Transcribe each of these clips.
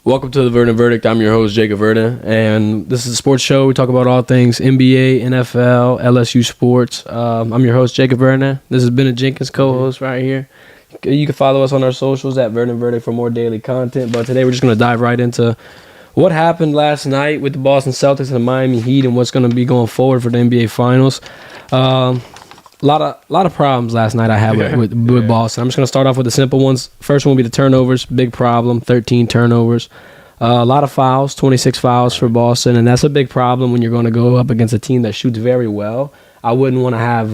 Welcome to the Verdin Verdict. I'm your host, Jacob Verdin, and this is a sports show. We talk about all things NBA, NFL, LSU sports. I'm your host, Jacob Verdin. This is Bennett Jenkins, co-host right here. You can follow us on our socials at Verdin Verdict for more daily content, but today we're just going to dive right into what happened last night with the Boston Celtics and the Miami Heat and what's going to be going forward for the NBA Finals. A lot of problems last night I had with Boston. I'm just going to start off with the simple ones. First one will be the turnovers. Big problem, 13 turnovers. A lot of fouls, 26 fouls for Boston, and that's a big problem when you're going to go up against a team that shoots very well. I wouldn't want to have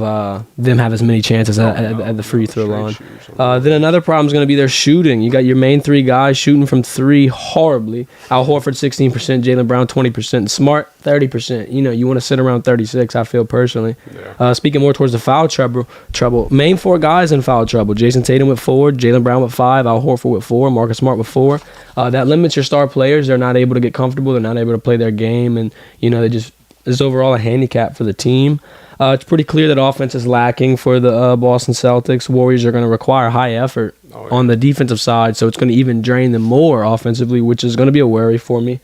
them have as many chances at the free throw line. Then another problem is going to be their shooting. You got your main three guys shooting from three horribly. Al Horford 16%, Jaylen Brown 20%, Smart 30%. You want to sit around 36. I feel personally. Yeah. Speaking more towards the foul trouble. Main four guys in foul trouble. Jason Tatum with 4, Jaylen Brown with 5, Al Horford with 4, Marcus Smart with 4. That limits your star players. They're not able to get comfortable. They're not able to play their game, and it's overall a handicap for the team. It's pretty clear that offense is lacking for the Boston Celtics. Warriors are going to require high effort on the defensive side, so it's going to even drain them more offensively, which is going to be a worry for me.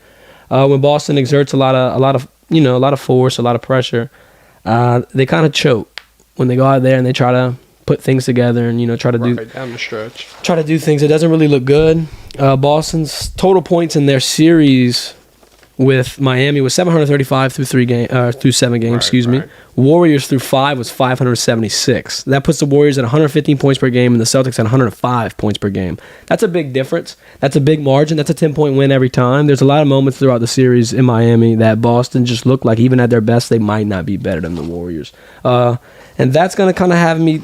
When Boston exerts a lot of force, a lot of pressure, they kind of choke when they go out there and they try to put things together and try to do down the stretch. Try to do things. It doesn't really look good. Boston's total points in their series with Miami was 735 through 7 games. Right. Warriors through 5 was 576. That puts the Warriors at 115 points per game and the Celtics at 105 points per game. That's a big difference. That's a big margin. That's a 10-point win every time. There's a lot of moments throughout the series in Miami that Boston just looked like even at their best they might not be better than the Warriors. And that's going to kind of have me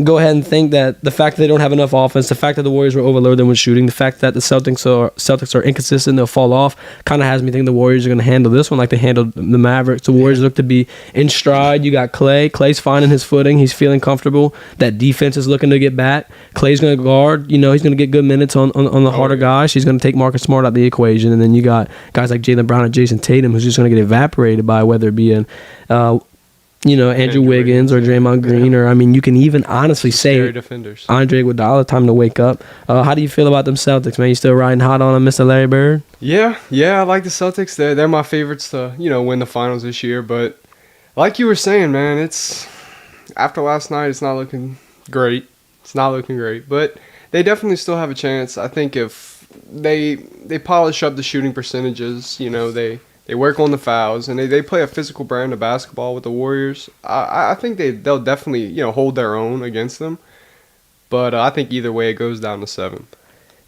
go ahead and think that the fact that they don't have enough offense, the fact that the Warriors were overloaded when shooting, the fact that the Celtics are inconsistent, they'll fall off, kind of has me think the Warriors are going to handle this one like they handled the Mavericks. The Warriors look to be in stride. You got Clay. Clay's finding his footing. He's feeling comfortable. That defense is looking to get back. Clay's going to guard. He's going to get good minutes on the harder guys. He's going to take Marcus Smart out of the equation. And then you got guys like Jaylen Brown and Jason Tatum who's just going to get evaporated by whether it be Andrew Wiggins or Draymond Green, or you can even honestly say Andre Iguodala. Time to wake up. How do you feel about them Celtics, man? You still riding hot on them, Mr. Larry Bird? Yeah, I like the Celtics. They're my favorites to win the finals this year. But like you were saying, man, it's after last night, it's not looking great. But they definitely still have a chance. I think if they polish up the shooting percentages, They work on the fouls, and they play a physical brand of basketball with the Warriors. I think they'll definitely hold their own against them. But I think either way it goes down to 7.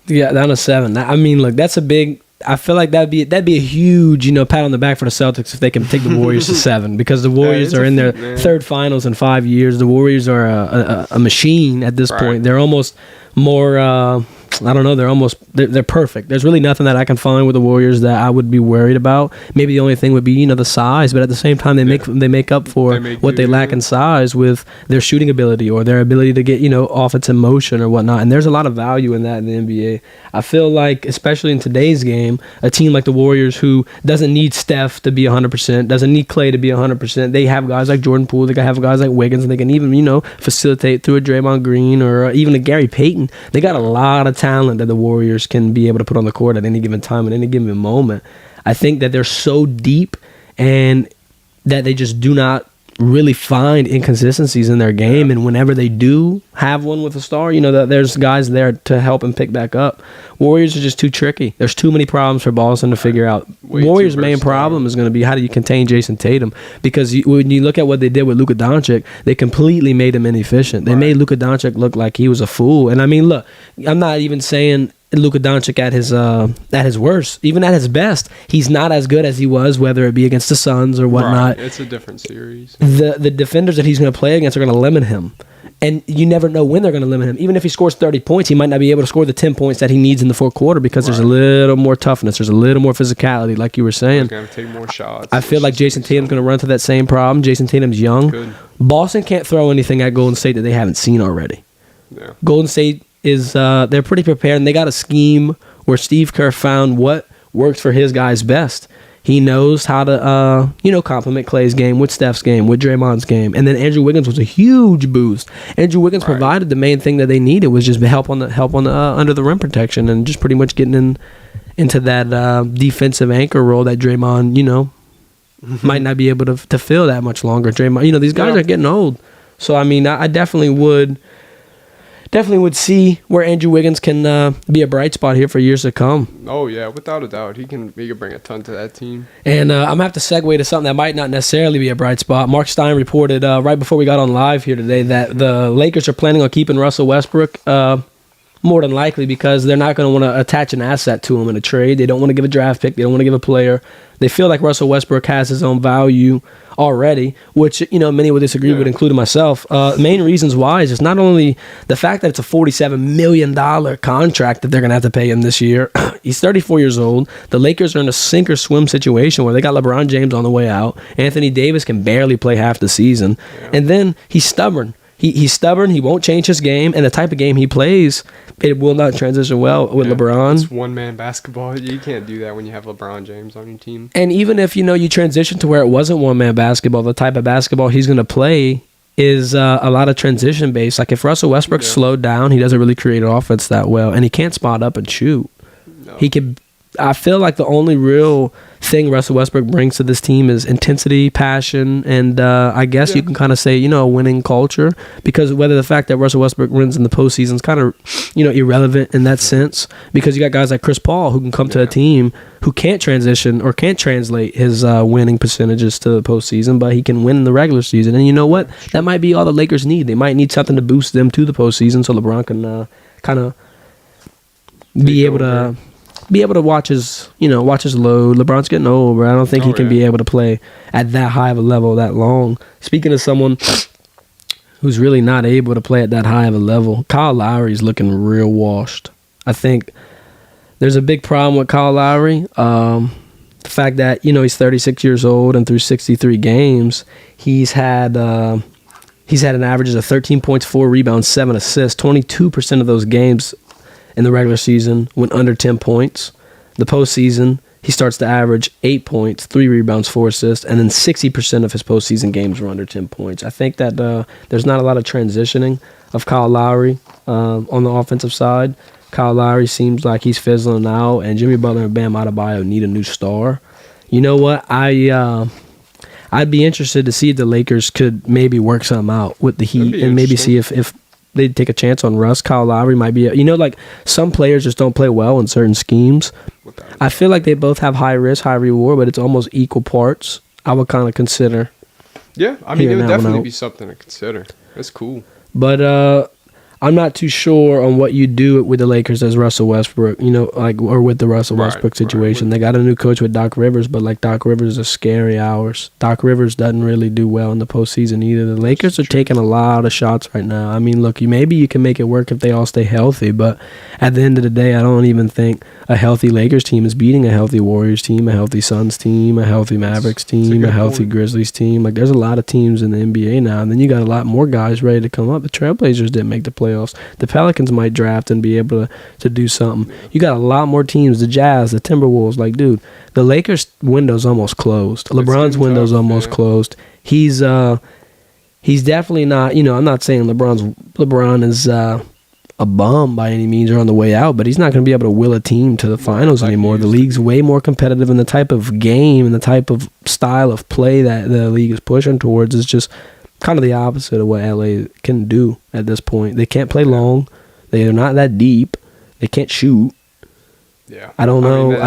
Yeah, down to 7. Look, that's a big. I feel like that'd be a huge pat on the back for the Celtics if they can take the Warriors to 7, because the Warriors are in their third finals in 5 years. The Warriors are a machine at this point. They're almost more. I don't know. They're perfect. There's really nothing that I can find with the Warriors that I would be worried about. Maybe the only thing would be the size, but at the same time they make up for what they lack in size with their shooting ability or their ability to get offensive motion or whatnot. And there's a lot of value in that in the NBA. I feel like, especially in today's game, a team like the Warriors who doesn't need Steph to be 100%, doesn't need Clay to be 100%. They have guys like Jordan Poole. They have guys like Wiggins, and they can even facilitate through a Draymond Green or even a Gary Payton. They got a lot of talent that the Warriors can be able to put on the court at any given time, at any given moment. I think that they're so deep and that they just do not really find inconsistencies in their game, and whenever they do have one with a star, that there's guys there to help and pick back up. Warriors are just too tricky. There's too many problems for Boston to figure out. Warriors' main problem is going to be how do you contain Jason Tatum, because when you look at what they did with Luka Doncic, they completely made him inefficient. They made Luka Doncic look like he was a fool. And look, I'm not even saying Luka Doncic at his worst, even at his best, he's not as good as he was, whether it be against the Suns or whatnot. It's a different series. The defenders that he's going to play against are going to limit him, and you never know when they're going to limit him. Even if he scores 30 points, he might not be able to score the 10 points that he needs in the fourth quarter because there's a little more toughness, there's a little more physicality, like you were saying. He's going to take more shots. I feel like Jason Tatum's going to run into that same problem. Jason Tatum's young. Boston can't throw anything at Golden State that they haven't seen already. Yeah. Golden State is they're pretty prepared, and they got a scheme where Steve Kerr found what works for his guys best. He knows how to, complement Clay's game with Steph's game, with Draymond's game. And then Andrew Wiggins was a huge boost. Andrew Wiggins provided the main thing that they needed, was just help on the under the rim protection and just pretty much getting into that defensive anchor role that Draymond, might not be able to fill that much longer. Draymond, these guys are getting old. So, I mean, I definitely would see where Andrew Wiggins can be a bright spot here for years to come. Oh, yeah, without a doubt. He can bring a ton to that team. And I'm going to have to segue to something that might not necessarily be a bright spot. Mark Stein reported right before we got on live here today that the Lakers are planning on keeping Russell Westbrook more than likely because they're not going to want to attach an asset to him in a trade. They don't want to give a draft pick. They don't want to give a player. They feel like Russell Westbrook has his own value already, which, many would disagree with, including myself. Main reasons why is just not only the fact that it's a $47 million contract that they're going to have to pay him this year. He's 34 years old. The Lakers are in a sink or swim situation where they got LeBron James on the way out. Anthony Davis can barely play half the season. Yeah. And then he's stubborn. He's stubborn. He won't change his game, and the type of game he plays, it will not transition well with LeBron. It's one-man basketball. You can't do that when you have LeBron James on your team. And even if, you transition to where it wasn't one-man basketball, the type of basketball he's going to play is a lot of transition-based. Like if Russell Westbrook slowed down, he doesn't really create an offense that well, and he can't spot up and shoot. No. I feel like the only real thing Russell Westbrook brings to this team is intensity, passion, and I guess you can kind of say, a winning culture. Because whether the fact that Russell Westbrook wins in the postseason is kind of, irrelevant in that sense. Because you got guys like Chris Paul who can come to a team who can't transition or can't translate his winning percentages to the postseason, but he can win in the regular season. And you know what? That might be all the Lakers need. They might need something to boost them to the postseason so LeBron can kind of be able to watch his load. LeBron's getting old, but I don't think he can be able to play at that high of a level that long. Speaking of someone who's really not able to play at that high of a level, Kyle Lowry's looking real washed. I think there's a big problem with Kyle Lowry. The fact that, he's 36 years old and through 63 games, he's had an average of 13 points, 4 rebounds, 7 assists. 22% of those games in the regular season went under 10 points. The postseason, he starts to average 8 points, 3 rebounds, 4 assists, and then 60% of his postseason games were under 10 points. I think that there's not a lot of transitioning of Kyle Lowry on the offensive side. Kyle Lowry seems like he's fizzling out, and Jimmy Butler and Bam Adebayo need a new star. You know what? I'd be interested to see if the Lakers could maybe work something out with the Heat and maybe see if they'd take a chance on Russ. Kyle Lowry might be like some players just don't play well in certain schemes. I feel like they both have high risk, high reward, but it's almost equal parts. I would kind of consider. Yeah, I mean, it would definitely be something to consider. That's cool. But I'm not too sure on what you do with the Lakers as Russell Westbrook, or with the Russell Westbrook situation. They got a new coach with Doc Rivers, but Doc Rivers is scary hours. Doc Rivers doesn't really do well in the postseason either. The Lakers are taking a lot of shots right now. I mean, look, maybe you can make it work if they all stay healthy, but at the end of the day, I don't even think a healthy Lakers team is beating a healthy Warriors team, a healthy Suns team, a healthy Mavericks team, a healthy Grizzlies team. There's a lot of teams in the NBA now, and then you got a lot more guys ready to come up. The Trailblazers didn't make the playoffs. The Pelicans might draft and be able to do something. You got a lot more teams, the Jazz, the Timberwolves. Dude, the Lakers' window's almost closed. LeBron's window's almost closed. He's definitely not, I'm not saying LeBron is a bum by any means or on the way out, but he's not going to be able to will a team to the finals anymore. The league's way more competitive, and the type of game and the type of style of play that the league is pushing towards is just kind of the opposite of what LA can do at this point. They can't play long. They're not that deep. They can't shoot. Yeah. I don't know.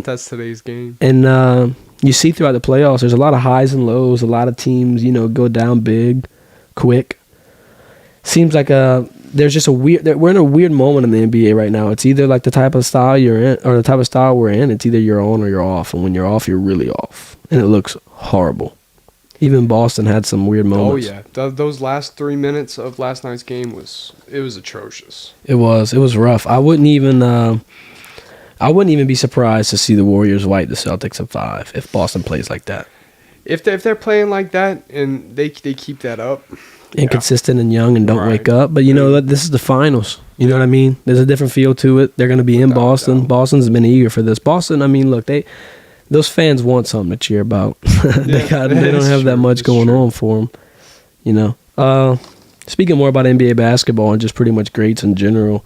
That's today's game. And you see throughout the playoffs, there's a lot of highs and lows. A lot of teams, go down big, quick. Seems like there's just we're in a weird moment in the NBA right now. It's either the type of style you're in or the type of style we're in. It's either you're on or you're off. And when you're off, you're really off. And it looks horrible. Even Boston had some weird moments. Oh, yeah. Those last 3 minutes of last night's game was atrocious. It was rough. I wouldn't even be surprised to see the Warriors wipe the Celtics in 5 if Boston plays like that. If they're playing like that and they keep that up. Inconsistent and young and don't wake up. But this is the finals. You know what I mean? There's a different feel to it. They're going to be in Boston. Boston's been eager for this. Boston, look, those fans want something to cheer about. They don't have that much going on for them. Speaking more about NBA basketball and just pretty much greats in general,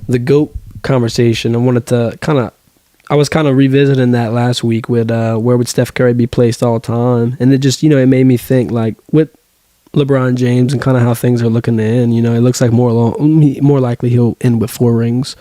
the GOAT conversation, I wanted to kind of I was kind of revisiting that last week with where would Steph Curry be placed all time, and it just it made me think like with LeBron James and kind of how things are looking to end. It looks like more likely he'll end with 4 rings.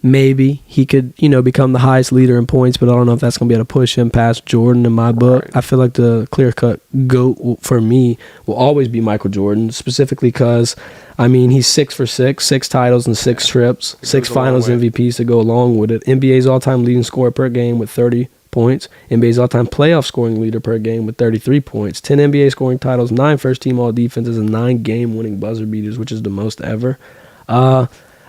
Maybe he could become the highest leader in points, but I don't know if that's gonna be able to push him past Jordan in my book. Right. I feel like the clear-cut GOAT for me will always be Michael Jordan, specifically because he's 6 for 6, 6 titles and 6 trips, 6 Finals MVPs to go along with it. NBA's all-time leading scorer per game with 30 points. NBA's all-time playoff scoring leader per game with 33 points. 10 NBA scoring titles, 9 first-team all-defenses, and 9 game-winning buzzer beaters, which is the most ever.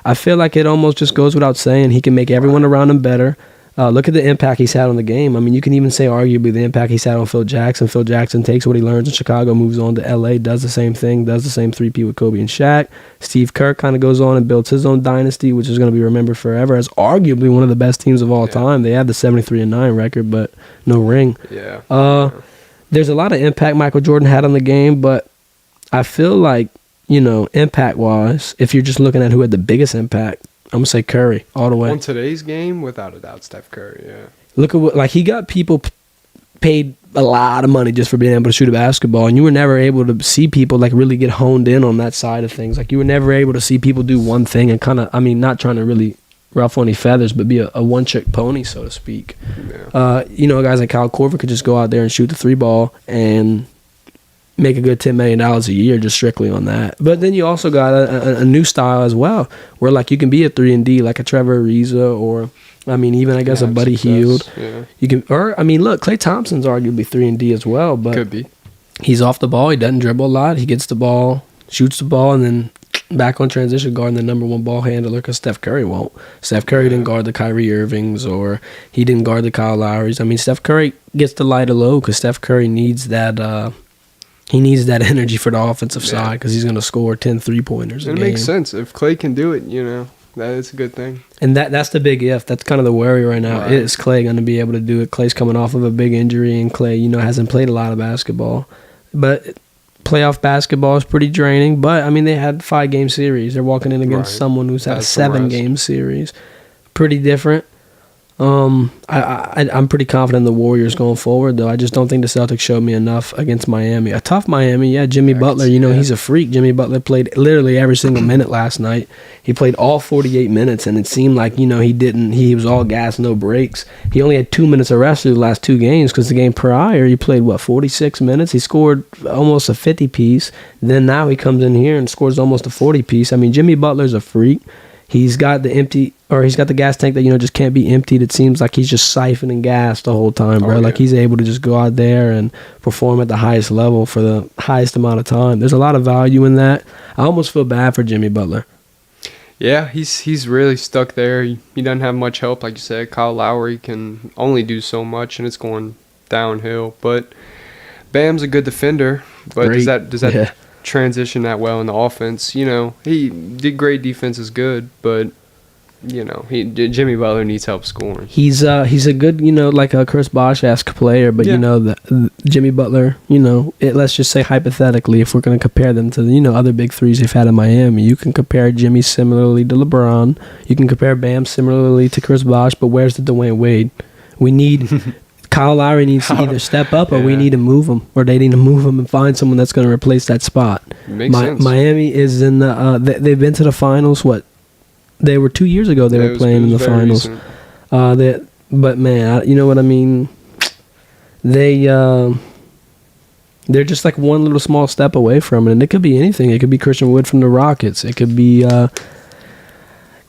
I feel like it almost just goes without saying. He can make everyone around him better. Look at the impact he's had on the game. You can even say arguably the impact he's had on Phil Jackson. Phil Jackson takes what he learns in Chicago, moves on to L.A., does the same thing, does the same 3P with Kobe and Shaq. Steve Kerr kind of goes on and builds his own dynasty, which is going to be remembered forever as arguably one of the best teams of all time. They have the 73-9 record, but no ring. Yeah. There's a lot of impact Michael Jordan had on the game, but I feel like, impact-wise, if you're just looking at who had the biggest impact, I'm going to say Curry all the way. On today's game, without a doubt, Steph Curry, yeah. Look at he got people paid a lot of money just for being able to shoot a basketball, and you were never able to see people really get honed in on that side of things. You were never able to see people do one thing and kind of, not trying to really ruffle any feathers, but be a one-trick pony, so to speak. Yeah. Guys like Kyle Korver could just go out there and shoot the 3-ball and make a good $10 million a year just strictly on that. But then you also got a new style as well, where you can be a 3-and-D like a Trevor Ariza or even I guess a Buddy Hield. Yeah. You can, or look, Klay Thompson's arguably 3-and-D as well, but could be. He's off the ball. He doesn't dribble a lot. He gets the ball, shoots the ball, and then back on transition guarding the number 1 ball handler because Steph Curry won't. Steph Curry didn't guard the Kyrie Irvings or he didn't guard the Kyle Lowrys. Steph Curry gets to light a low because Steph Curry needs that. He needs that energy for the offensive side because he's going to score 10 3-pointers a game. It makes sense. If Klay can do it, that is a good thing. And that's the big if. That's kind of the worry right now. Right. Is Klay going to be able to do it? Klay's coming off of a big injury, and Klay, hasn't played a lot of basketball. But playoff basketball is pretty draining. But, they had 5-game series. They're walking in against someone who's had a 7-game series. Pretty different. I'm pretty confident in the Warriors going forward, though. I just don't think the Celtics showed me enough against Miami. A tough Miami, yeah. Jimmy Butler, he's a freak. Jimmy Butler played literally every single minute last night. He played all 48 minutes, and it seemed like, he was all gas, no breaks. He only had 2 minutes of rest through the last 2 games because the game prior, he played, 46 minutes? He scored almost a 50-piece. Then now he comes in here and scores almost a 40-piece. Jimmy Butler's a freak. He's got the gas tank that just can't be emptied. It seems like he's just siphoning gas the whole time, bro. He's able to just go out there and perform at the highest level for the highest amount of time. There's a lot of value in that. I almost feel bad for Jimmy Butler. Yeah, he's really stuck there. He doesn't have much help, like you said. Kyle Lowry can only do so much, and it's going downhill. But Bam's a good defender. But does that transition that well in the offense? He did great. Defense is good, but Jimmy Butler needs help scoring. He's a good like a Chris Bosh-esque player, but the Jimmy Butler, let's just say hypothetically, if we're going to compare them to the other big threes they've had in Miami, you can compare Jimmy similarly to LeBron, you can compare Bam similarly to Chris Bosh, but where's the Dwayne Wade? We need Kyle Lowry needs to either step up or we need to move him, or they need to move him and find someone that's going to replace that spot. Makes sense. Miami is in the they've been to the finals. They were 2 years ago. They were playing in the finals. But man, you know what I mean. They're just like one little small step away from it, and it could be anything. It could be Christian Wood from the Rockets. It could be,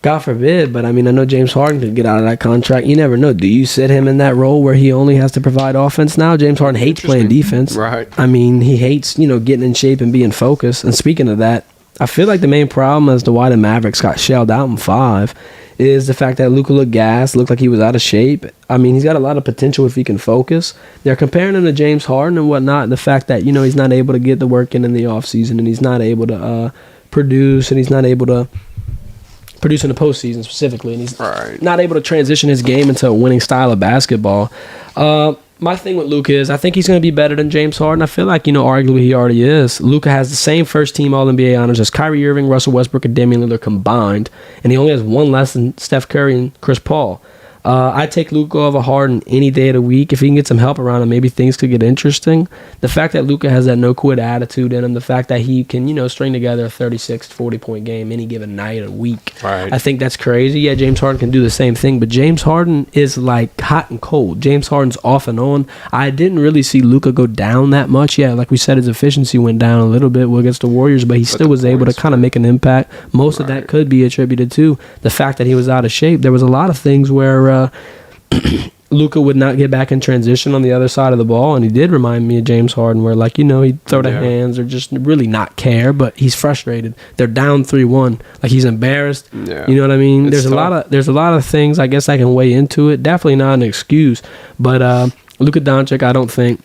God forbid, but I know James Harden could get out of that contract. You never know. Do you sit him in that role where he only has to provide offense now? James Harden hates playing defense. Right. He hates getting in shape and being focused. And speaking of that, I feel like the main problem as to why the Mavericks got shelled out in 5 is the fact that Luka looked gassed, looked like he was out of shape. He's got a lot of potential if he can focus. They're comparing him to James Harden and whatnot, and the fact that, he's not able to get the work in the offseason, and he's not able to produce, and he's not able to produce in the postseason specifically, and he's not able to transition his game into a winning style of basketball. My thing with Luka is I think he's going to be better than James Harden. I feel like, arguably he already is. Luka has the same first-team All-NBA honors as Kyrie Irving, Russell Westbrook, and Damian Lillard combined, and he only has one less than Steph Curry and Chris Paul. I take Luka over Harden any day of the week. If he can get some help around him, maybe things could get interesting. The fact that Luka has that no-quit attitude in him, the fact that he can, string together a 36, 40-point game any given night or week, Right. I think that's crazy. Yeah, James Harden can do the same thing, but James Harden is like hot and cold. James Harden's off and on. I didn't really see Luka go down that much. Yeah, like we said, his efficiency went down a little bit against the Warriors, but he still was able to kind of make an impact. Most of that could be attributed to the fact that he was out of shape. There was a lot of things where Luka would not get back in transition on the other side of the ball, and he did remind me of James Harden, where he'd throw the hands or just really not care, but he's frustrated. They're down 3-1, like he's embarrassed. Yeah. You know what I mean? It's There's a lot of things I guess I can weigh into it. Definitely not an excuse, but Luka Doncic, I don't think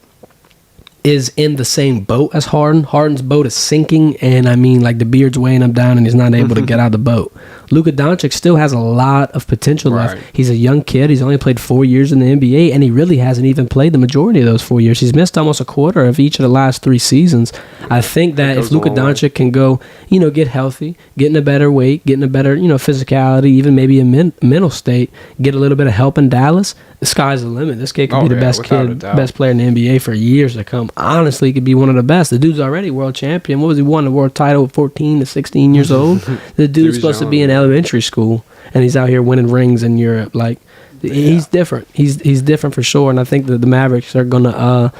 is in the same boat as Harden. Harden's boat is sinking, and the beard's weighing him down, and he's not able to get out of the boat. Luka Doncic still has a lot of potential left. He's a young kid. He's only played 4 years in the NBA, and he really hasn't even played the majority of those 4 years. He's missed almost a quarter of each of the last 3 seasons. I think that if Luka Doncic can go, get healthy, get in a better weight, get in a better, physicality, even maybe a mental state, get a little bit of help in Dallas, the sky's the limit. This kid could be the best player in the NBA for years to come. Honestly, he could be one of the best. The dude's already world champion. What was he, won the world title at 14 to 16 years old? The dude's supposed to be in elementary school, and he's out here winning rings in Europe. He's different. He's different for sure, and I think that the Mavericks are gonna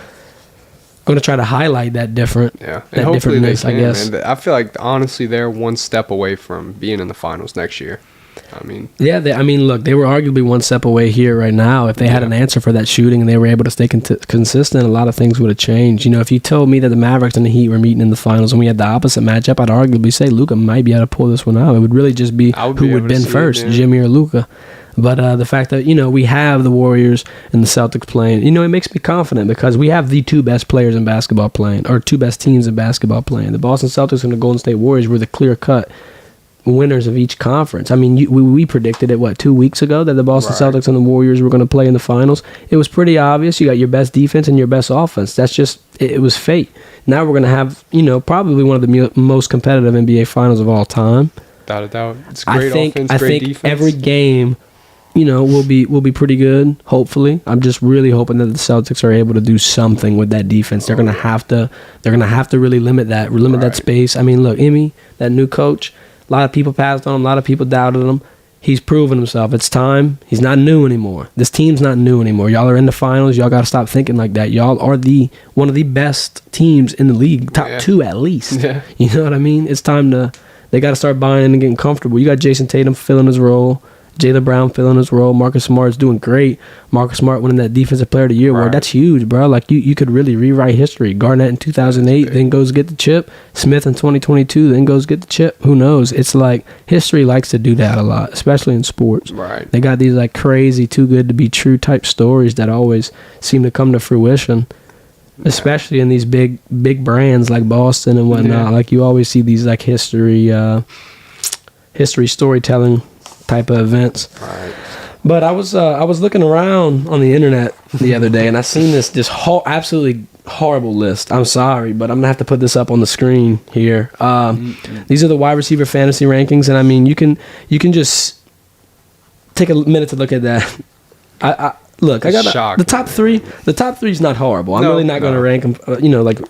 try to highlight that different. Yeah, and hopefully they can, I guess. Man. I feel like honestly they're one step away from being in the finals next year. Look, they were arguably one step away here right now. If they had an answer for that shooting and they were able to stay consistent, a lot of things would have changed. If you told me that the Mavericks and the Heat were meeting in the finals and we had the opposite matchup, I'd arguably say Luka might be able to pull this one out. It would really just be who would win first, Jimmy or Luka. But the fact that, we have the Warriors and the Celtics playing, it makes me confident because we have the 2 best players in basketball playing, or 2 best teams in basketball playing. The Boston Celtics and the Golden State Warriors were the clear-cut winners of each conference. We predicted it 2 weeks ago that the Boston Celtics and the Warriors were going to play in the finals. It was pretty obvious. You got your best defense and your best offense. That's just it was fate. Now we're going to have probably one of the most competitive NBA finals of all time. Without a doubt, it's great offense, great defense. Every game, will be pretty good. Hopefully, I'm just really hoping that the Celtics are able to do something with that defense. They're going to have to really limit that space. Look, Ime, that new coach. A lot of people passed on him. A lot of people doubted him. He's proven himself. It's time. He's not new anymore. This team's not new anymore. Y'all are in the finals. Y'all got to stop thinking like that. Y'all are one of the best teams in the league. Top 2 at least. Yeah. You know what I mean? It's time they got to start buying in and getting comfortable. You got Jason Tatum filling his role. Jaylen Brown filling his role. Marcus Smart's doing great. Marcus Smart winning that Defensive Player of the Year award. That's huge, bro. You could really rewrite history. Garnett in 2008, then goes get the chip. Smith in 2022, then goes get the chip. Who knows? It's like history likes to do that a lot, especially in sports. Right. They got these crazy, too good to be true type stories that always seem to come to fruition. Yeah. Especially in these big brands like Boston and whatnot. Yeah. You always see these history storytelling type of events. Right. But I was looking around on the internet the other day, and I seen this absolutely horrible list. I'm sorry, but I'm gonna have to put this up on the screen here. These are the wide receiver fantasy rankings, and you can just take a minute to look at that. I got the top 3. The top 3 is not horrible. I'm really not going to rank them,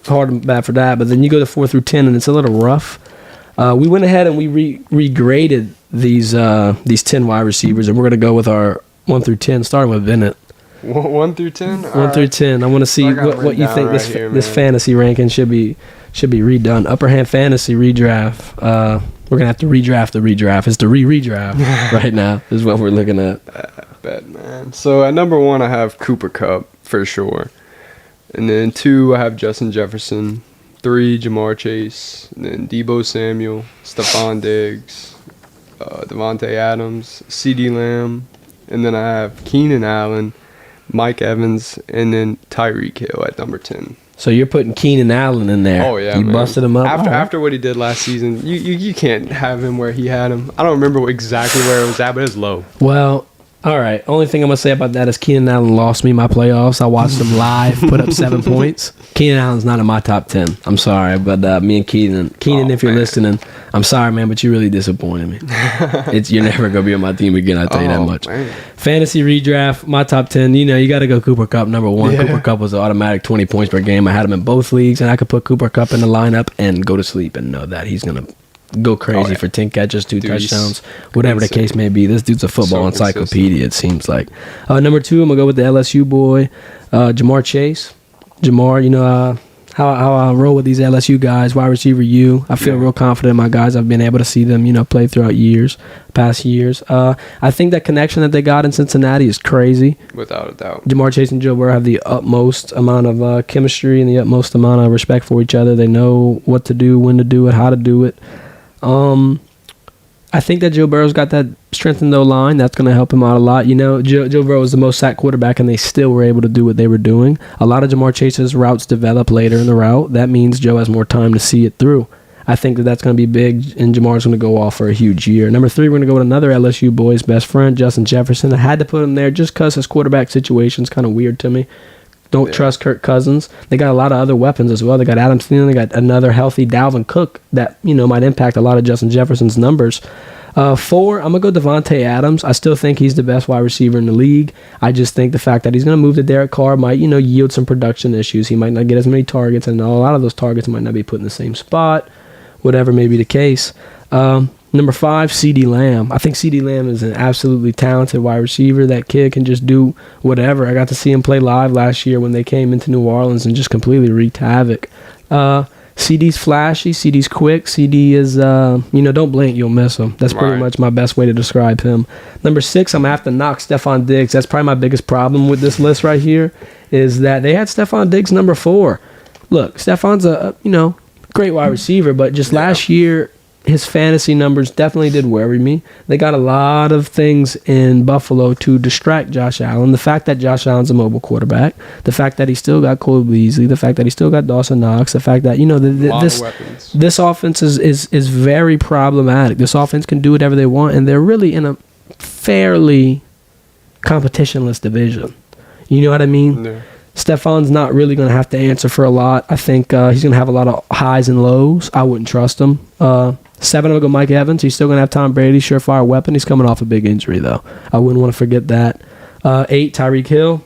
hard and bad for that. But then you go to 4 through 10, and it's a little rough. We went ahead and we regraded these 10 wide receivers, and we're going to go with our 1 through 10, starting with Bennett. 1 through 10? 1 through 10. I want to see what you think this fantasy ranking should be redone. Upper Hand Fantasy redraft. We're going to have to redraft the redraft. It's the redraft right now is what we're looking at. I bet, man. So at number 1, I have Cooper Kupp for sure. And then 2, I have Justin Jefferson. 3, Jamar Chase, and then Deebo Samuel, Stephon Diggs, Devontae Adams, CeeDee Lamb, and then I have Keenan Allen, Mike Evans, and then Tyreek Hill at number 10. So you're putting Keenan Allen in there. Oh, yeah, You busted him up? After what he did last season, you can't have him where he had him. I don't remember exactly where it was at, but it was low. Well, All right. Only thing I'm going to say about that is Keenan Allen lost me my playoffs. I watched him live, put up 7 points. Keenan Allen's not in my top 10. I'm sorry, but me and Keenan, if you're listening, I'm sorry, man, but you really disappointed me. You're never going to be on my team again, I'll tell you that much. Man. Fantasy redraft, my top 10, you got to go Cooper Kupp, number one. Yeah. Cooper Kupp was an automatic 20 points per game. I had him in both leagues, and I could put Cooper Kupp in the lineup and go to sleep and know that he's going to go crazy for 10 catches, 2 touchdowns, whatever the case may be. This dude's a football encyclopedia, it seems like. Number 2, I'm going to go with the LSU boy, Jamar Chase. Jamar, how I roll with these LSU guys, wide receiver U. I feel real confident in my guys. I've been able to see them, play throughout past years. I think that connection that they got in Cincinnati is crazy. Without a doubt. Jamar Chase and Joe Burrow have the utmost amount of chemistry and the utmost amount of respect for each other. They know what to do, when to do it, how to do it. I think that Joe Burrow's got that strength in the line. That's going to help him out a lot. Joe Burrow was the most sacked quarterback, and they still were able to do what they were doing. A lot of Jamar Chase's routes develop later in the route. That means Joe has more time to see it through. I think that that's going to be big, and Jamar's going to go off for a huge year. Number 3, we're going to go with another LSU boy's best friend, Justin Jefferson. I had to put him there just because his quarterback situation's kind of weird to me. Don't trust Kirk Cousins. They got a lot of other weapons as well. They got Adam Thielen. They got another healthy Dalvin Cook that, might impact a lot of Justin Jefferson's numbers. 4, I'm going to go Devontae Adams. I still think he's the best wide receiver in the league. I just think the fact that he's going to move to Derek Carr might, yield some production issues. He might not get as many targets, and a lot of those targets might not be put in the same spot, whatever may be the case. Number 5, CeeDee Lamb. I think CeeDee Lamb is an absolutely talented wide receiver. That kid can just do whatever. I got to see him play live last year when they came into New Orleans and just completely wreaked havoc. CeeDee's flashy. CeeDee's quick. CeeDee is, don't blink, you'll miss him. That's pretty much my best way to describe him. Number 6, I'm going to have to knock Stephon Diggs. That's probably my biggest problem with this list right here is that they had Stephon Diggs number 4. Look, Stephon's a, great wide receiver, but just last year, his fantasy numbers definitely did worry me. They got a lot of things in Buffalo to distract Josh Allen. The fact that Josh Allen's a mobile quarterback, the fact that he still got Cole Beasley, the fact that he still got Dawson Knox, the fact that this offense is very problematic. This offense can do whatever they want, and they're really in a fairly competitionless division. You know what I mean? No. Stephon's not really going to have to answer for a lot. I think he's going to have a lot of highs and lows. I wouldn't trust him. 7, I'll go Mike Evans. He's still going to have Tom Brady, surefire weapon. He's coming off a big injury, though. I wouldn't want to forget that. 8, Tyreek Hill.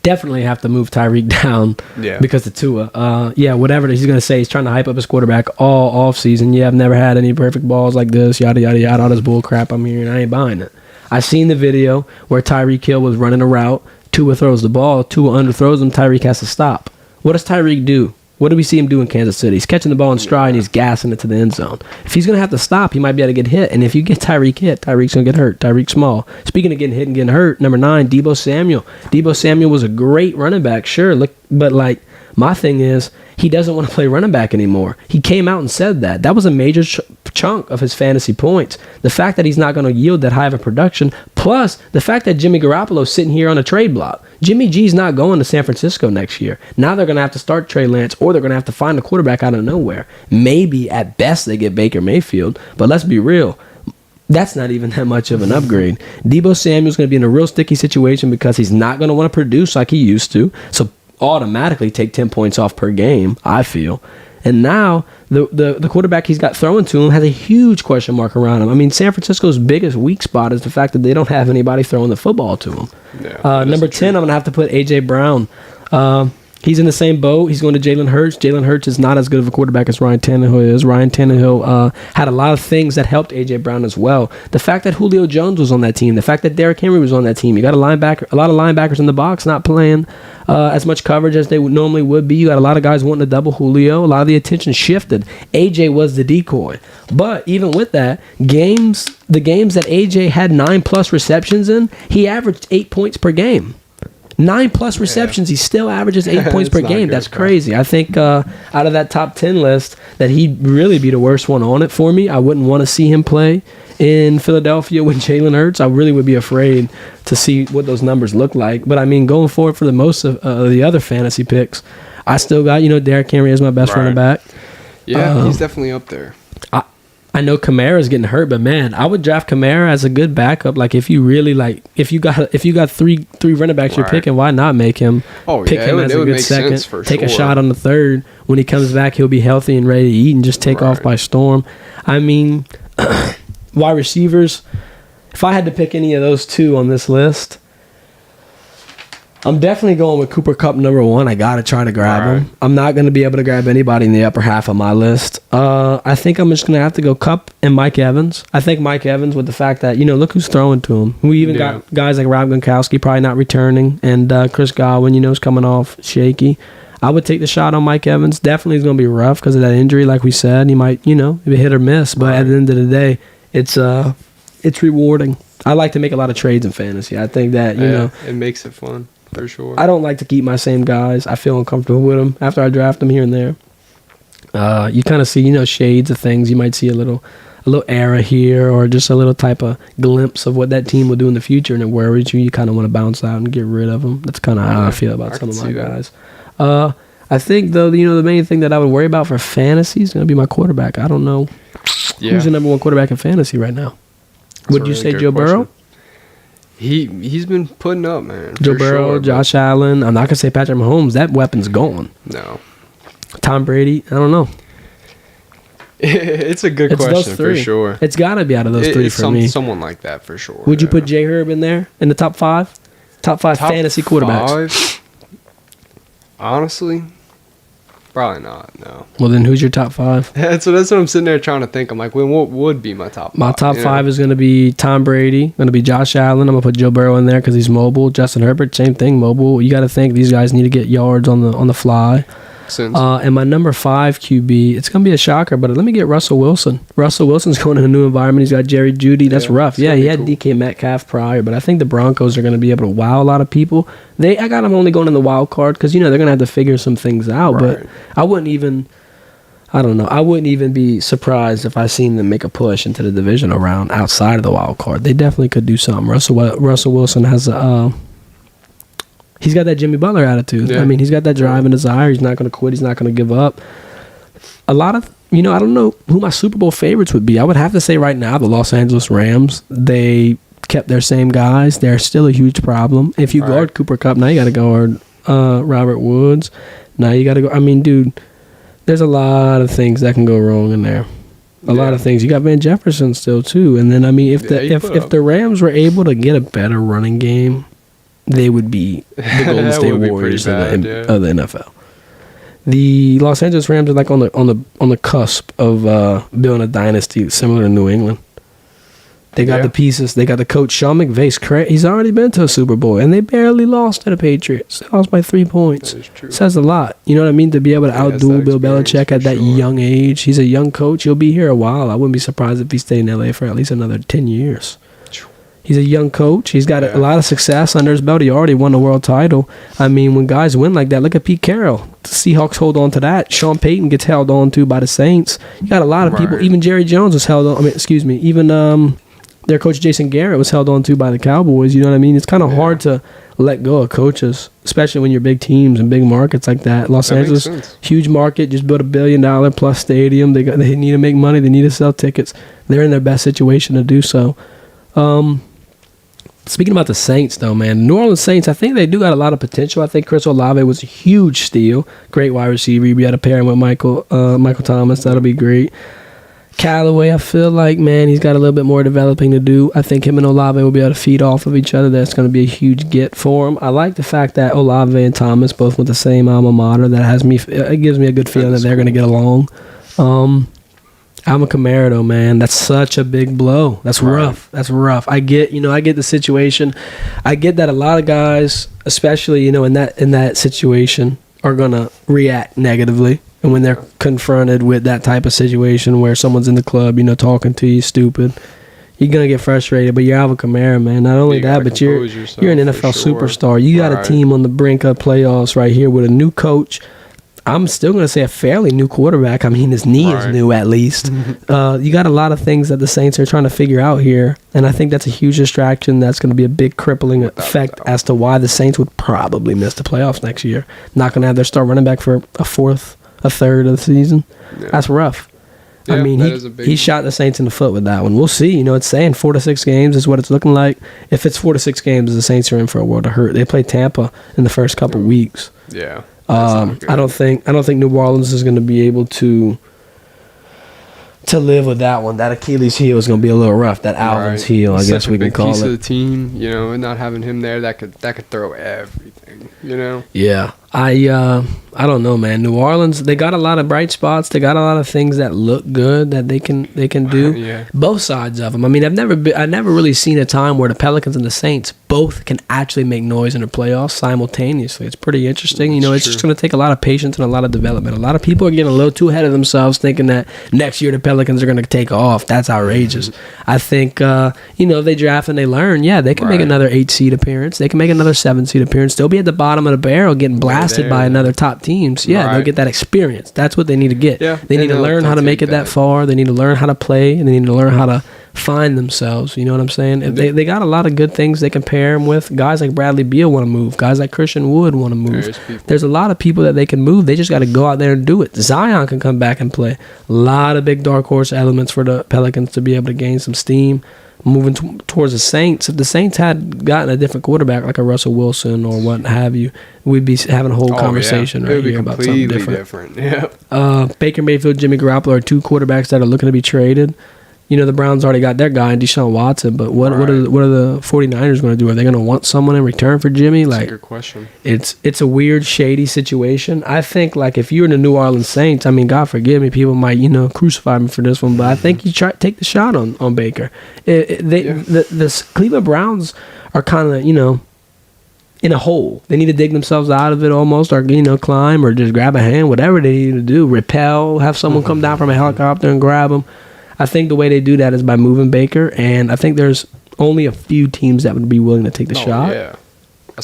Definitely have to move Tyreek down because of Tua. Whatever he's going to say. He's trying to hype up his quarterback all offseason. I've never had any perfect balls like this, yada, yada, yada. All this bull crap I'm hearing. I ain't buying it. I seen the video where Tyreek Hill was running a route. Tua throws the ball. Tua underthrows him. Tyreek has to stop. What does Tyreek do? What do we see him do in Kansas City? He's catching the ball in stride and he's gassing it to the end zone. If he's going to have to stop, he might be able to get hit. And if you get Tyreek hit, Tyreek's going to get hurt. Tyreek Small. Speaking of getting hit and getting hurt, number 9, Deebo Samuel. Deebo Samuel was a great running back, sure. But my thing is, he doesn't want to play running back anymore. He came out and said that. That was a major chunk of his fantasy points. The fact that he's not going to yield that high of a production, plus the fact that Jimmy Garoppolo's sitting here on a trade block. Jimmy G's not going to San Francisco next year. Now they're going to have to start Trey Lance, or they're going to have to find a quarterback out of nowhere. Maybe at best they get Baker Mayfield, but let's be real. That's not even that much of an upgrade. Deebo Samuel's going to be in a real sticky situation because he's not going to want to produce like he used to. So automatically take 10 points off per game, I feel. And now the quarterback he's got thrown to him has a huge question mark around him. I mean, San Francisco's biggest weak spot is the fact that they don't have anybody throwing the football to him. Number 10, I'm going to have to put A.J. Brown. He's in the same boat. He's going to Jalen Hurts. Jalen Hurts is not as good of a quarterback as Ryan Tannehill is. Ryan Tannehill had a lot of things that helped A.J. Brown as well. The fact that Julio Jones was on that team, the fact that Derrick Henry was on that team. You got a lot of linebackers in the box not playing as much coverage as they normally would be. You got a lot of guys wanting to double Julio. A lot of the attention shifted. A.J. was the decoy. But even with that, the games that A.J. had 9+ receptions in, he averaged 8 points per game. 9+ receptions, he still averages 8 points per game. That's crazy. I think out of that top 10 list, that he'd really be the worst one on it for me. I wouldn't want to see him play in Philadelphia with Jalen Hurts. I really would be afraid to see what those numbers look like. But I mean, going forward for the most of the other fantasy picks, I still got, Derrick Henry as my best running back. Yeah, he's definitely up there. I know Kamara's getting hurt, but man, I would draft Kamara as a good backup. Like if you really if you got three running backs you're picking, why not make him? Pick him as a good second. Take a shot on the third. When he comes back, he'll be healthy and ready to eat and just take off by storm. I mean, wide receivers. If I had to pick any of those two on this list, I'm definitely going with Cooper Kupp number 1. I got to try to grab him. I'm not going to be able to grab anybody in the upper half of my list. I think I'm just going to have to go Kupp and Mike Evans. I think Mike Evans, with the fact that, look who's throwing to him. We even got guys like Rob Gronkowski probably not returning, and Chris Godwin, is coming off shaky. I would take the shot on Mike Evans. Definitely is going to be rough because of that injury, like we said. He might, be hit or miss, but at the end of the day, it's rewarding. I like to make a lot of trades in fantasy. I think that, it makes it fun. For sure. I don't like to keep my same guys. I feel uncomfortable with them after I draft them here and there. You kind of see, shades of things. You might see a little era here, or just a little type of glimpse of what that team will do in the future, and it worries you. You kind of want to bounce out and get rid of them. That's kind of how I feel about some of my guys. I think, though, the main thing that I would worry about for fantasy is going to be my quarterback. I don't know who's the number 1 quarterback in fantasy right now. Would you say Joe Burrow? He's been putting up, man. Joe Burrow, Josh Allen. I'm not going to say Patrick Mahomes. That weapon's gone. No. Tom Brady. I don't know. It's a good question for sure. It's got to be out of those three for me. Someone like that for sure. Would you put J. Herb in there in the top 5? Top 5 fantasy quarterbacks. 5? Honestly, probably not. No. Well, then who's your top 5? That's what I'm sitting there trying to think. I'm like, well, what would be my top 5? My top 5 is going to be Tom Brady. Going to be Josh Allen. I'm going to put Joe Burrow in there because he's mobile. Justin Herbert, same thing, mobile. You got to think these guys need to get yards on the fly. And my number 5 QB, it's going to be a shocker, but let me get Russell Wilson. Russell Wilson's going in a new environment. He's got Jerry Jeudy. That's rough. He had DK Metcalf prior, but I think the Broncos are going to be able to wow a lot of people. I got them only going in the wild card because, they're going to have to figure some things out, but I wouldn't even be surprised if I seen them make a push into the divisional round outside of the wild card. They definitely could do something. Russell Wilson has he's got that Jimmy Butler attitude. Yeah. I mean, he's got that drive and desire. He's not going to quit. He's not going to give up. A lot of, I don't know who my Super Bowl favorites would be. I would have to say right now the Los Angeles Rams. They kept their same guys. They're still a huge problem. If you guard Cooper Kupp, now you got to guard Robert Woods. Now you got to go. I mean, dude, there's a lot of things that can go wrong in there. A lot of things. You got Van Jefferson still too. And then, I mean, if the Rams were able to get a better running game, they would be the Golden State Warriors of the NFL. The Los Angeles Rams are like on the cusp of building a dynasty similar to New England. They got the pieces. They got the coach Sean McVay. He's already been to a Super Bowl, and they barely lost to the Patriots. They lost by 3 points. That is true. Says a lot. You know what I mean? To be able to outdo Bill Belichick at that young age. He's a young coach. He'll be here a while. I wouldn't be surprised if he stayed in LA for at least another 10 years. He's a young coach. He's got a lot of success under his belt. He already won the world title. I mean, when guys win like that, look at Pete Carroll. The Seahawks hold on to that. Sean Payton gets held on to by the Saints. You got a lot of people. Even Jerry Jones was held on. Even their coach Jason Garrett was held on to by the Cowboys. You know what I mean? It's kind of hard to let go of coaches, especially when you're big teams and big markets like that. Los Angeles, huge market, just built $1 billion plus stadium. They need to make money. They need to sell tickets. They're in their best situation to do so. Speaking about the Saints, though, man, New Orleans Saints, I think they do got a lot of potential. I think Chris Olave was a huge steal. Great wide receiver. You got to pair him with Michael Thomas. That'll be great. Callaway, I feel like, man, he's got a little bit more developing to do. I think him and Olave will be able to feed off of each other. That's going to be a huge get for him. I like the fact that Olave and Thomas both with the same alma mater. It gives me a good feeling that they're going to get along. I'm a Camaro, though, man. That's such a big blow. That's rough. That's rough. I get the situation. I get that a lot of guys, especially, in that situation, are gonna react negatively. And when they're confronted with that type of situation where someone's in the club, talking to you stupid, you're gonna get frustrated. But you're Alvin Kamara, man. Not only that, but you're an NFL superstar. You got a team on the brink of playoffs right here with a new coach. I'm still going to say a fairly new quarterback. I mean, his knee is new at least. You got a lot of things that the Saints are trying to figure out here, and I think that's a huge distraction. That's going to be a big crippling effect as to why the Saints would probably miss the playoffs next year. Not going to have their star running back for a third of the season. Yeah. That's rough. Yeah, I mean, that is a big he shot the Saints in the foot with that one. We'll see. You know, it's saying 4 to 6 games is what it's looking like. If it's 4 to 6 games, the Saints are in for a world of hurt. They play Tampa in the first couple weeks. Yeah. I don't think New Orleans is going to be able to live with that one. That Achilles heel is going to be a little rough. That Alvin's heel, I guess we can call it. Piece of the team, you know, and not having him there, that could throw everything, you know. Yeah, I don't know, man. New Orleans, they got a lot of bright spots. They got a lot of things that look good that they can do. Yeah. Both sides of them. I mean, I've never really seen a time where the Pelicans and the Saints both can actually make noise in the playoffs simultaneously. It's pretty interesting. You know, it's just going to take a lot of patience and a lot of development. A lot of people are getting a little too ahead of themselves, thinking that next year the Pelicans are going to take off. That's outrageous. I think you know, if they draft and they learn, yeah, they can make another 8-seed appearance. They can make another 7-seed appearance. They'll be at the bottom of the barrel getting blasted by another top teams. Yeah, they'll get that experience. That's what they need to get. Yeah, they need to learn how to make it that far. They need to learn how to play, and they need to learn how to find themselves. You know what I'm saying? They got a lot of good things they can pair them with. Guys like Bradley Beal want to move. Guys like Christian Wood want to move. There's a lot of people that they can move. They just got to go out there and do it. Zion can come back and play. A lot of big dark horse elements for the Pelicans to be able to gain some steam. Moving towards the Saints, if the Saints had gotten a different quarterback like a Russell Wilson or what have you, we'd be having a whole conversation right here about something different. Yeah. Baker Mayfield, Jimmy Garoppolo are 2 quarterbacks that are looking to be traded. You know, the Browns already got their guy, Deshaun Watson, but what are the 49ers going to do? Are they going to want someone in return for Jimmy? That's a good question. It's a weird, shady situation. I think, like, if you're in the New Orleans Saints, I mean, God forgive me, people might, you know, crucify me for this one, but I think you take the shot on Baker. The Cleveland Browns are kind of, you know, in a hole. They need to dig themselves out of it almost, or, you know, climb or just grab a hand, whatever they need to do. Repel, have someone come down from a helicopter and grab them. I think the way they do that is by moving Baker, and I think there's only a few teams that would be willing to take the shot. Yeah.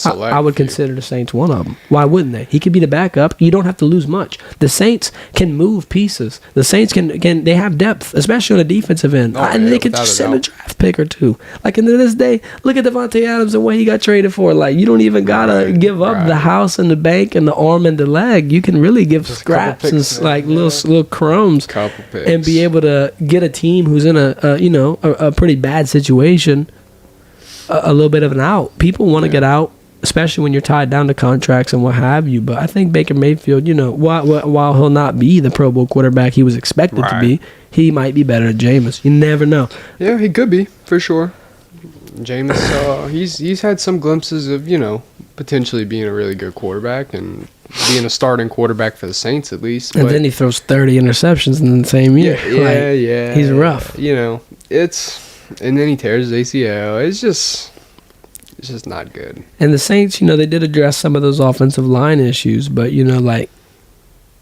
I would consider the Saints one of them. Why wouldn't they? He could be the backup. You don't have to lose much. The Saints can move pieces. The Saints can they have depth, especially on the defensive end. And they can just send a draft pick or two. Like, in this day, look at Devontae Adams and what he got traded for. Like, you don't even got to give up the house and the bank and the arm and the leg. You can really give just scraps and like little crumbs and be able to get a team who's in a pretty bad situation a little bit of an out. People want to get out, especially when you're tied down to contracts and what have you. But I think Baker Mayfield, you know, while he'll not be the Pro Bowl quarterback he was expected to be, he might be better than Jameis. You never know. Yeah, he could be, for sure. Jameis, he's had some glimpses of, you know, potentially being a really good quarterback and being a starting quarterback for the Saints at least. And then he throws 30 interceptions in the same year. Yeah. He's rough. You know, and then he tears his ACL. It's just not good. And the Saints, you know, they did address some of those offensive line issues, but, you know, like,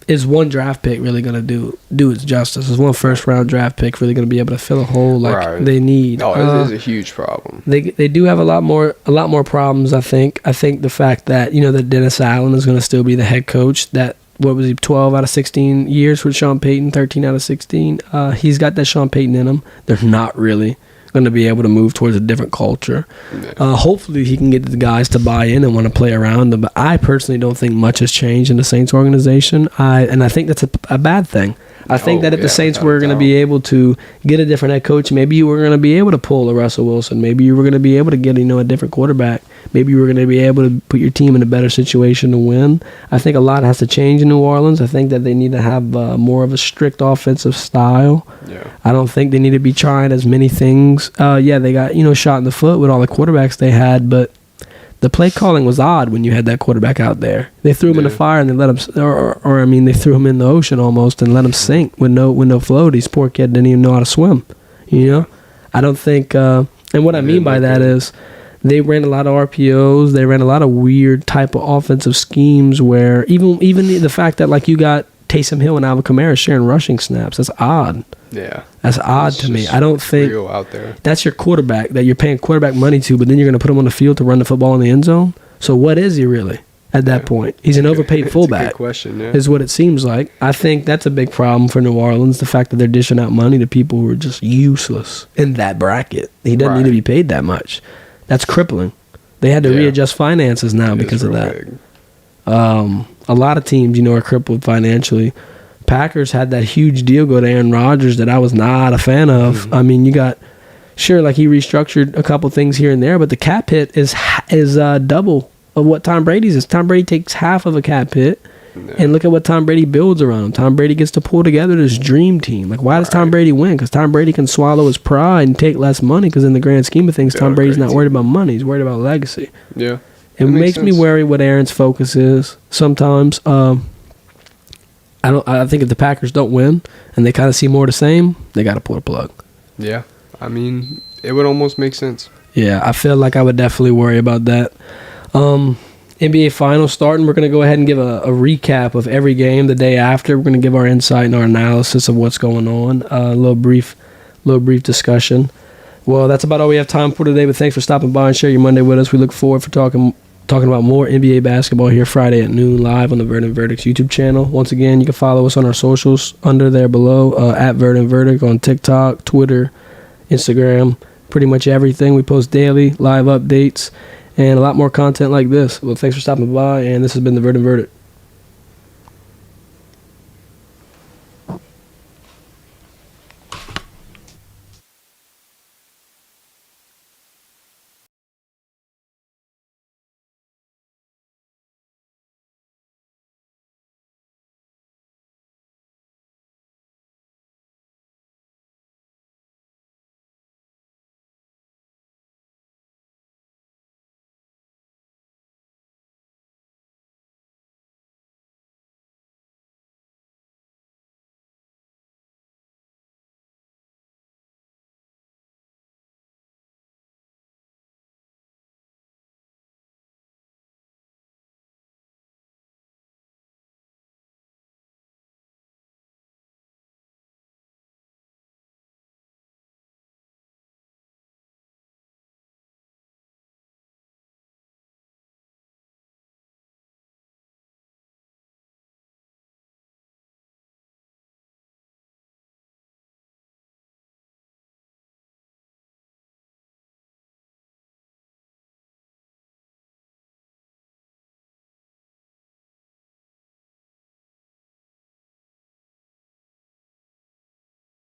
is one draft pick really going to do its justice? Is one first-round draft pick really going to be able to fill a hole like they need? Oh, it is a huge problem. They do have a lot more problems, I think. I think the fact that, you know, that Dennis Allen is going to still be the head coach, that, what was he, 12 out of 16 years with Sean Payton, 13 out of 16? He's got that Sean Payton in him. They're not really going to be able to move towards a different culture. Hopefully he can get the guys to buy in and want to play around them, but I personally don't think much has changed in the Saints organization. I think that's a bad thing. I think that if the Saints were going to be able to get a different head coach, maybe you were going to be able to pull a Russell Wilson. Maybe you were going to be able to get, you know, a different quarterback. Maybe you were going to be able to put your team in a better situation to win. I think a lot has to change in New Orleans. I think that they need to have more of a strict offensive style. Yeah. I don't think they need to be trying as many things. They got, you know, shot in the foot with all the quarterbacks they had, but the play calling was odd when you had that quarterback out there. They threw him in the fire and they let him, they threw him in the ocean almost and let him sink with no float. This poor kid didn't even know how to swim. You know, I don't think. And what I mean by that is, they ran a lot of RPOs. They ran a lot of weird type of offensive schemes where even the fact that, like, you got Taysom Hill and Alvin Kamara sharing rushing snaps. That's odd. Yeah. That's odd to me. I don't think out there. That's your quarterback that you're paying quarterback money to, but then you're going to put him on the field to run the football in the end zone? So what is he really at that point? He's an overpaid fullback. That's a good question, is what it seems like. I think that's a big problem for New Orleans, the fact that they're dishing out money to people who are just useless in that bracket. He doesn't need to be paid that much. That's crippling. They had to readjust finances now because of that. A lot of teams, you know, are crippled financially. Packers had that huge deal go to Aaron Rodgers that I was not a fan of. Mm-hmm. I mean, you got sure like he restructured a couple things here and there, but the cap hit is double of what Tom Brady's is. Tom Brady takes half of a cap hit. Yeah. And look at what Tom Brady builds around him. Tom Brady gets to pull together this dream team. Like, why does Tom Brady win? Because Tom Brady can swallow his pride and take less money. Because in the grand scheme of things, Tom Brady's not worried about money. He's worried about legacy. Yeah, it makes me worry what Aaron's focus is. Sometimes, I think if the Packers don't win and they kind of see more the same, they got to pull the plug. Yeah, I mean, it would almost make sense. Yeah, I feel like I would definitely worry about that. NBA Finals starting. We're going to go ahead and give a recap of every game the day after. We're going to give our insight and our analysis of what's going on. A little brief discussion. Well, that's about all we have time for today, but thanks for stopping by and share your Monday with us. We look forward for talking about more NBA basketball here Friday at noon live on the Verdin Verdict's YouTube channel. Once again, you can follow us on our socials under there below, at Verdin Verdict on TikTok, Twitter, Instagram, pretty much everything. We post daily live updates and a lot more content like this. Well, thanks for stopping by, and this has been the Verdin Verdict.